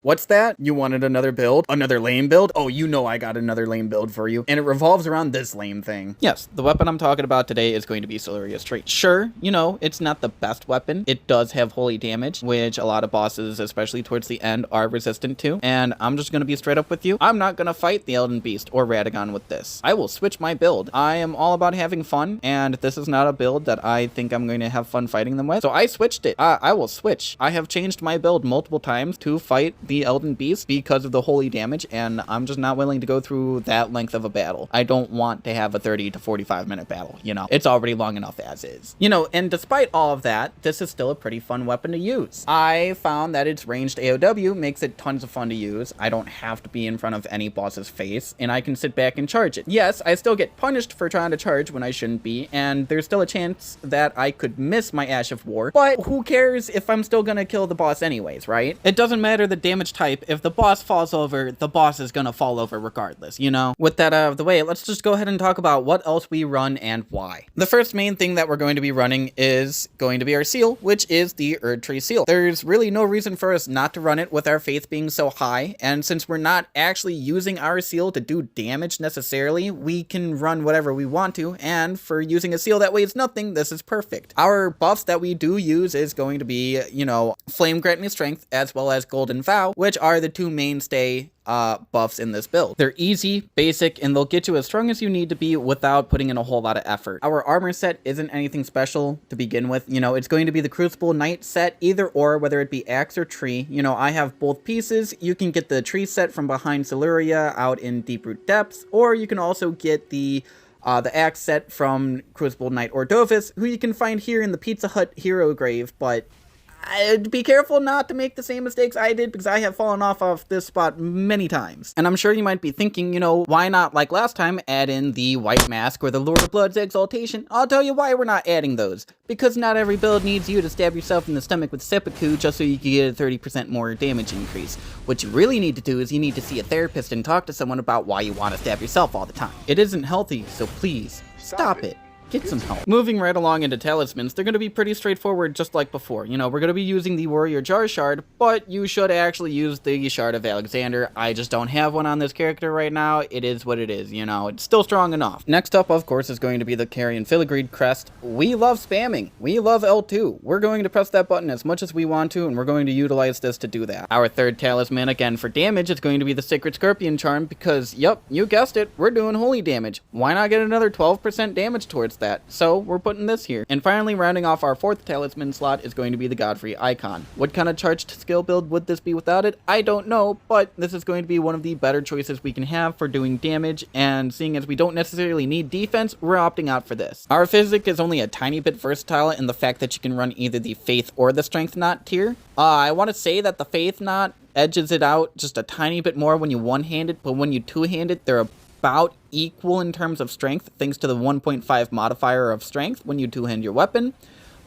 What's that? You wanted another build? Another lame build? Oh, you know I got another lame build for you. And it revolves around this lame thing. Yes, the weapon I'm talking about today is going to be Siluria's Trait. Sure, you know, it's not the best weapon. It does have holy damage, which a lot of bosses, especially towards the end, are resistant to. And I'm just going to be straight up with you. I'm not going to fight the Elden Beast or Radagon with this. I will switch my build. I am all about having fun, and this is not a build that I think I'm going to have fun fighting them with. So I switched it. I will switch. I have changed my build multiple times to fight the Elden Beast because of the holy damage, and I'm just not willing to go through that length of a battle. I don't want to have a 30 to 45 minute battle, you know? It's already long enough as is. You know, and despite all of that, this is still a pretty fun weapon to use. I found that its ranged AOW makes it tons of fun to use. I don't have to be in front of any boss's face, and I can sit back and charge it. Yes, I still get punished for trying to charge when I shouldn't be, and there's still a chance that I could miss my Ash of War, but who cares if I'm still gonna kill the boss anyways, right? It doesn't matter the damage type. If the boss falls over, the boss is gonna fall over regardless, you know? With that out of the way, let's just go ahead and talk about what else we run and why. The first main thing that we're going to be running is going to be our seal, which is the Erdtree seal. There's really no reason for us not to run it with our faith being so high, and since we're not actually using our seal to do damage necessarily, we can run whatever we want to, and for using a seal that weighs nothing, this is perfect. Our buffs that we do use is going to be, you know, Flame Grant Me Strength, as well as Golden Vow, which are the two mainstay buffs in this build. They're easy, basic, and they'll get you as strong as you need to be without putting in a whole lot of effort. Our armor set isn't anything special to begin with. You know, it's going to be the Crucible Knight set, either or, whether it be axe or tree. You know, I have both pieces. You can get the tree set from behind Siluria out in Deeproot Depths, or you can also get the axe set from Crucible Knight Ordovis, who you can find here in the Pizza Hut Hero Grave, but I'd be careful not to make the same mistakes I did, because I have fallen off this spot many times. And I'm sure you might be thinking, you know, why not, like last time, add in the White Mask or the Lord of Blood's Exaltation? I'll tell you why we're not adding those. Because not every build needs you to stab yourself in the stomach with seppuku just so you can get a 30% more damage increase. What you really need to do is you need to see a therapist and talk to someone about why you want to stab yourself all the time. It isn't healthy, so please, stop it. Get some help. Moving right along into talismans, they're going to be pretty straightforward just like before. You know, we're going to be using the Warrior Jar Shard, but you should actually use the Shard of Alexander. I just don't have one on this character right now. It is what it is, you know, it's still strong enough. Next up, of course, is going to be the Carrion Filigreed Crest. We love spamming. We love L2. We're going to press that button as much as we want to, and we're going to utilize this to do that. Our third talisman, again for damage, is going to be the Sacred Scorpion Charm because, yep, you guessed it, we're doing holy damage. Why not get another 12% damage towards that? So we're putting this here. And finally, rounding off our fourth talisman slot is going to be the Godfrey Icon. What kind of charged skill build would this be without it? I don't know, but this is going to be one of the better choices we can have for doing damage, and seeing as we don't necessarily need defense, we're opting out for this. Our physic is only a tiny bit versatile in the fact that you can run either the Faith or the Strength Knot tier. I want to say that the Faith Knot edges it out just a tiny bit more when you one-hand it, but when you two-hand it, they're about equal in terms of strength, thanks to the 1.5 modifier of strength when you two-hand your weapon.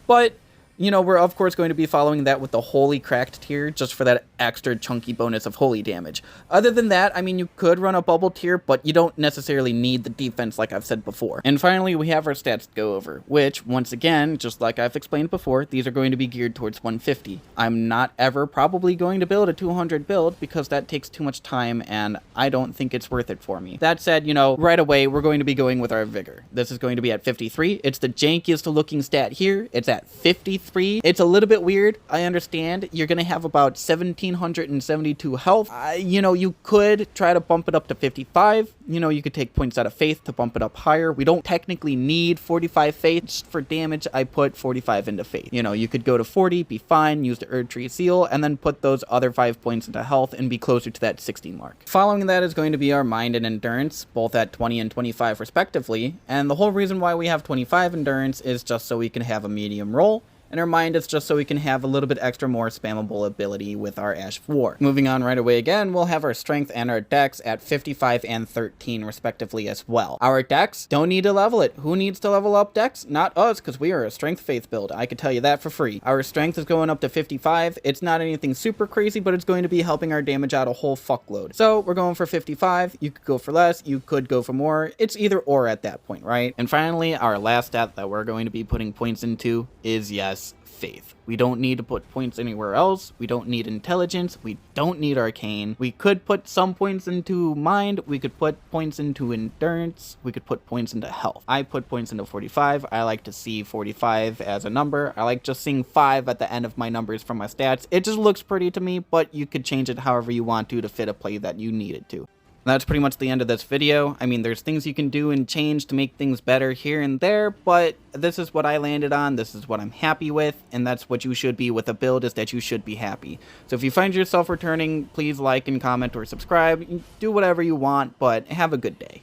But, you know, we're of course going to be following that with the Holy Cracked tier, just for that extra chunky bonus of holy damage. Other than that, I mean, you could run a bubble tier, but you don't necessarily need the defense like I've said before. And finally, we have our stats to go over, which, once again, just like I've explained before, these are going to be geared towards 150. I'm not ever probably going to build a 200 build, because that takes too much time, and I don't think it's worth it for me. That said, you know, right away, we're going to be going with our Vigor. This is going to be at 53. It's the jankiest looking stat here. It's at 53. It's a little bit weird, I understand. You're going to have about 1772 health. You know, you could try to bump it up to 55. You know, you could take points out of faith to bump it up higher. We don't technically need 45 faith. Just for damage, I put 45 into faith. You know, you could go to 40, be fine, use the Erdtree seal, and then put those other 5 points into health and be closer to that 60 mark. Following that is going to be our mind and endurance, both at 20 and 25 respectively. And the whole reason why we have 25 endurance is just so we can have a medium roll, and our mind is just so we can have a little bit extra more spammable ability with our Ash of War. Moving on right away again, we'll have our strength and our dex at 55 and 13 respectively as well. Our dex, don't need to level it. Who needs to level up dex? Not us, because we are a strength faith build. I can tell you that for free. Our strength is going up to 55. It's not anything super crazy, but it's going to be helping our damage out a whole fuckload. So we're going for 55. You could go for less. You could go for more. It's either or at that point, right? And finally, our last stat that we're going to be putting points into is, yes, just faith. We don't need to put points anywhere else. We don't need intelligence. We don't need arcane. We could put some points into mind. We could put points into endurance. We could put points into health. I put points into 45. I like to see 45 as a number. I like just seeing 5 at the end of my numbers from my stats. It just looks pretty to me, but you could change it however you want to fit a play that you need it to. That's pretty much the end of this video. I mean, there's things you can do and change to make things better here and there, but this is what I landed on, this is what I'm happy with, and that's what you should be with a build, is that you should be happy. So if you find yourself returning, please like and comment or subscribe. Do whatever you want, but have a good day.